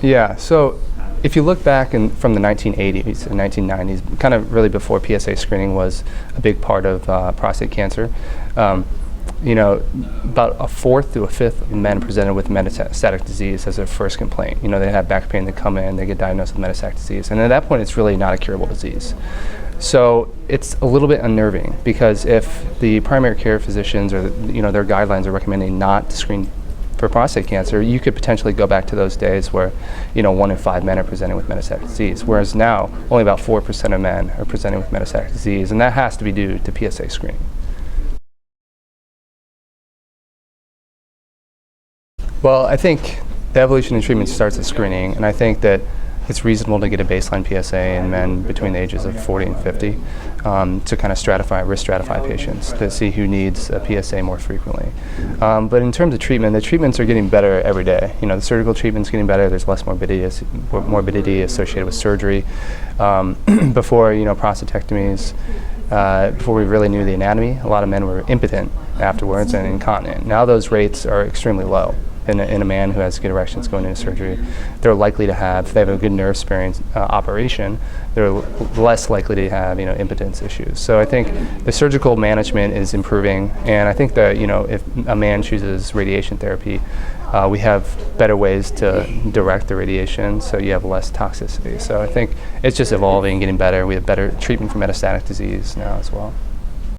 Yeah, so if you look back from the 1980s and 1990s, kind of really before PSA screening was a big part of prostate cancer, about a fourth to a fifth of men presented with metastatic disease as their first complaint. They have back pain, they come in, they get diagnosed with metastatic disease, and at that point it's really not a curable disease. So it's a little bit unnerving, because if the primary care physicians or their guidelines are recommending not to screen for prostate cancer, you could potentially go back to those days where 1 in 5 men are presenting with metastatic disease, whereas now only about 4% of men are presenting with metastatic disease, and that has to be due to PSA screening. Well, I think the evolution in treatment starts at screening, and I think that it's reasonable to get a baseline PSA in men between the ages of 40 and 50 to kind of risk stratify patients to see who needs a PSA more frequently. But in terms of treatment, the treatments are getting better every day. The surgical treatment's getting better. There's less morbidity associated with surgery. Before, prostatectomies, before we really knew the anatomy, a lot of men were impotent afterwards and incontinent. Now those rates are extremely low. In a man who has good erections going into surgery, they're likely to have, if they have a good nerve sparing operation, they're less likely to have impotence issues. So I think the surgical management is improving, and I think that if a man chooses radiation therapy, we have better ways to direct the radiation, so you have less toxicity. So I think it's just evolving, getting better. We have better treatment for metastatic disease now as well.